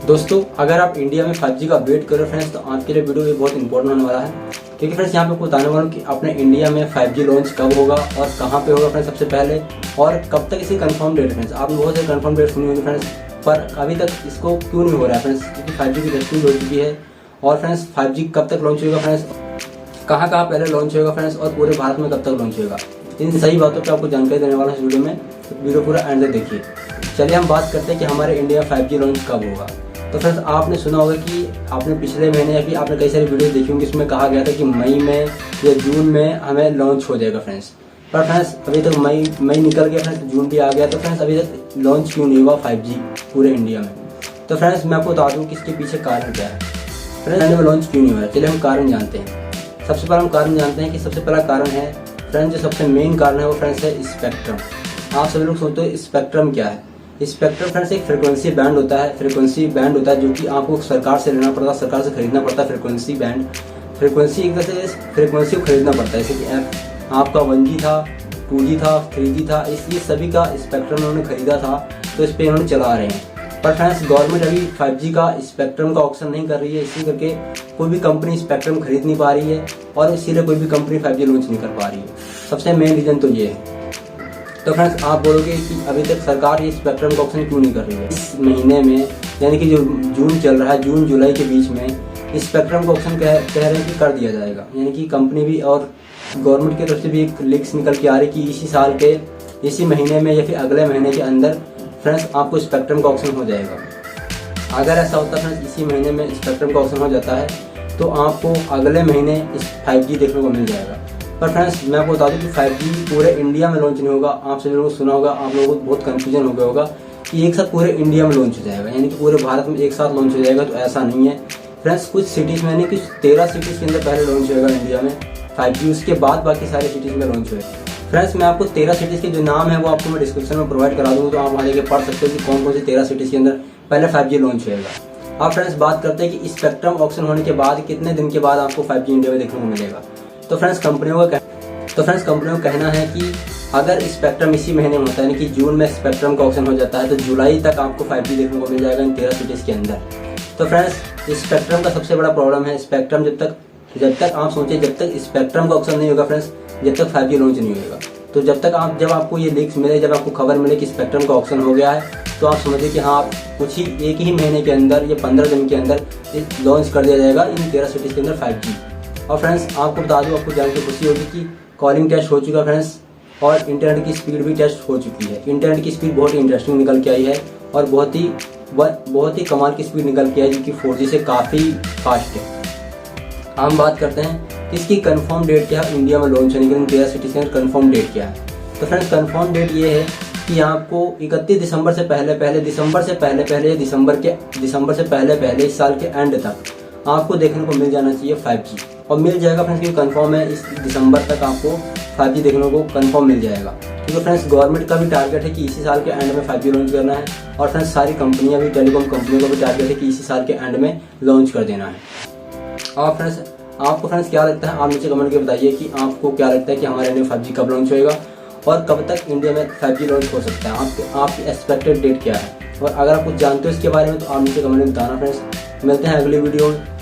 दोस्तों, अगर आप इंडिया में 5G का वेट कर रहे हो फ्रेंड्स, तो आपके लिए वीडियो ये बहुत इंपॉर्टेंट होने वाला है। क्योंकि फ्रेंड्स यहाँ पे आपको बताने वाला हूँ कि अपने इंडिया में 5G लॉन्च कब होगा और कहाँ पे होगा फ्रेंड्स सबसे पहले, और कब तक इसकी कंफर्म डेट। फ्रेंड्स आपने बहुत सारे कंफर्म डेट सुनी होगी फ्रेंड्स, पर अभी तक इसको क्यों नहीं हो रहा है फ्रेंड्स, क्योंकि 5G की टेस्टिंग हो चुकी है। और फ्रेंड्स 5G कब तक लॉन्च होगा फ्रेंड्स, कहाँ कहाँ पहले लॉन्च होगा फ्रेंड्स, और पूरे भारत में कब तक लॉन्च होगा, इन सही बातों पर आपको जानकारी देने वाला है इस वीडियो में। तो वीडियो पूरा एंड तक देखिए। चलिए हम बात करते हैं कि हमारे इंडिया में 5G लॉन्च कब होगा। तो फ्रेंड्स आपने सुना होगा कि आपने पिछले महीने या फिर आपने कई सारी वीडियो देखी होंगी, इसमें कहा गया था कि मई में या जून में हमें लॉन्च हो जाएगा फ्रेंड्स। पर फ्रेंड्स अभी तक मई निकल गया फ्रेंड्स, जून भी आ गया। तो फ्रेंड्स अभी तक लॉन्च क्यों नहीं हुआ 5G पूरे इंडिया में। तो फ्रेंड्स मैं आपको बता दूँ कि इसके पीछे कारण क्या है, फ्रेंड्स इंडिया में लॉन्च क्यों नहीं हो रहा है। चलिए हम कारण जानते हैं। सबसे पहले हम कारण जानते हैं कि सबसे पहला कारण है फ्रेंड्स, जो सबसे मेन कारण है वो फ्रेंड्स है स्पेक्ट्रम। आप सभी लोग सोचते हो स्पेक्ट्रम क्या है। स्पेक्ट्रम फ्रेंड्स एक फ्रीक्वेंसी बैंड होता है, जो कि आपको सरकार से लेना पड़ता है, सरकार से खरीदना पड़ता है। फ्रीक्वेंसी बैंड, फ्रीक्वेंसी एक तरह से फ्रीक्वेंसी को खरीदना पड़ता है। जैसे कि आपका 1G था, 2G था, 3G था, इसलिए सभी का स्पेक्ट्रम उन्होंने खरीदा था, तो इस पर इन्होंने चला रहे हैं। पर फ्रेंड्स गवर्नमेंट अभी 5G का स्पेक्ट्रम का ऑक्शन नहीं कर रही है, इसी करके कोई भी कंपनी स्पेक्ट्रम खरीद नहीं पा रही है, और इसीलिए कोई भी कंपनी 5G लॉन्च नहीं कर पा रही है। सबसे मेन रीजन तो ये है। तो फ्रेंड्स आप बोलोगे कि अभी तक सरकार ये स्पेक्ट्रम का ऑप्शन क्यों नहीं कर रही है। इस महीने में यानी कि जो जून चल रहा है, जून जुलाई के बीच में स्पेक्ट्रम का ऑप्शन कह रहे हैं कि कर दिया जाएगा। यानी कि कंपनी भी और गवर्नमेंट की तरफ से भी एक लीक्स निकल के आ रही कि इसी साल के इसी महीने में या फिर अगले महीने के अंदर फ्रेंड्स आपको स्पेक्ट्रम का ऑप्शन हो जाएगा। अगर ऐसा होता है फ्रेंड्स, इसी महीने में स्पेक्ट्रम का ऑप्शन हो जाता है, तो आपको अगले महीने 5G देखने को मिल जाएगा। पर फ्रेंड्स मैं आपको बता दूं कि 5G पूरे इंडिया में लॉन्च नहीं होगा। आप सभी लोगों को सुना होगा, आप लोगों को बहुत कंफ्यूजन हो गया होगा कि एक साथ पूरे इंडिया में लॉन्च हो जाएगा, यानी कि पूरे भारत में एक साथ लॉन्च हो जाएगा। तो ऐसा नहीं है फ्रेंड्स, कुछ सिटीज़ में यानी कि 13 सिटीज़ के अंदर पहले लॉन्च होगा इंडिया में 5G, उसके बाद बाकी सारी सिटीज़ में लॉन्च होगा। फ्रेंड्स मैं आपको 13 सिटीज़ के जो नाम है वो आपको मैं डिस्क्रिप्शन में प्रोवाइड करा दूँगा, तो आप वहाँ जाकर पढ़ सकते हो कि कौन कौन सी 13 सिटीज़ के अंदर पहले 5G लॉन्च होगा। अब फ्रेंड्स बात करते हैं कि स्पेक्ट्रम ऑप्शन होने के बाद कितने दिन के बाद आपको 5G इंडिया में देखने को मिलेगा। तो फ्रेंड्स कंपनियों का कहना है कि अगर स्पेक्ट्रम इसी महीने में होता है, यानी कि जून में स्पेक्ट्रम का ऑप्शन हो जाता है, तो जुलाई तक आपको 5G देखने को मिल जाएगा इन 13 सिटीज़ के अंदर। तो फ्रेंड्स स्पेक्ट्रम का सबसे बड़ा प्रॉब्लम है स्पेक्ट्रम। जब तक आप सोचिए, जब तक स्पेक्ट्रम का ऑप्शन नहीं होगा फ्रेंड्स, जब तक 5G लॉन्च नहीं होगा। तो जब आपको ये लीक्स मिले, जब आपको खबर मिले कि स्पेक्ट्रम का ऑप्शन हो गया है, तो आप समझिए कि हाँ कुछ ही एक ही महीने के अंदर या 15 दिन के अंदर लॉन्च कर दिया जाएगा इन 13 सिटीज़ के अंदर 5G। और फ्रेंड्स आपको बता दूँ, आपको जान के खुशी होगी कि कॉलिंग टेस्ट हो चुका फ्रेंड्स, और इंटरनेट की स्पीड भी टेस्ट हो चुकी है। इंटरनेट की स्पीड बहुत ही इंटरेस्टिंग निकल के आई है, और बहुत ही कमाल की स्पीड निकल के आई, जो कि 4G से काफ़ी फास्ट है। हम बात करते हैं कि इसकी कंफर्म डेट क्या है इंडिया में लॉन्च होने की, 13 सिटीज़ के अंदर कंफर्म डेट क्या है। तो फ्रेंड्स कंफर्म डेट ये है कि आपको 31 दिसंबर से पहले इस साल के एंड तक आपको देखने को मिल जाना चाहिए 5G, और मिल जाएगा फ्रेंड्स, क्योंकि कंफर्म है इस दिसंबर तक आपको 5G देखने को कंफर्म मिल जाएगा। क्योंकि फ्रेंड्स गवर्नमेंट का भी टारगेट है कि इसी साल के एंड में 5G लॉन्च करना है, और फ्रेंड्स सारी कंपनियां भी, टेलीकॉम कंपनियों का भी टारगेट है कि इसी साल के एंड में लॉन्च कर देना है। और फ्रेंड्स आपको फ्रेंड्स क्या लगता है, आप नीचे कमेंट करके बताइए कि आपको क्या लगता है कि हमारे इंडिया में 5G कब लॉन्च होएगा, और कब तक इंडिया में 5G लॉन्च हो सकता है। आपकी एक्सपेक्टेड डेट क्या है, और अगर आप कुछ जानते हो इसके बारे में तो आप नीचे कमेंट में बताना फ्रेंड्स। मिलते हैं अगली वीडियो में।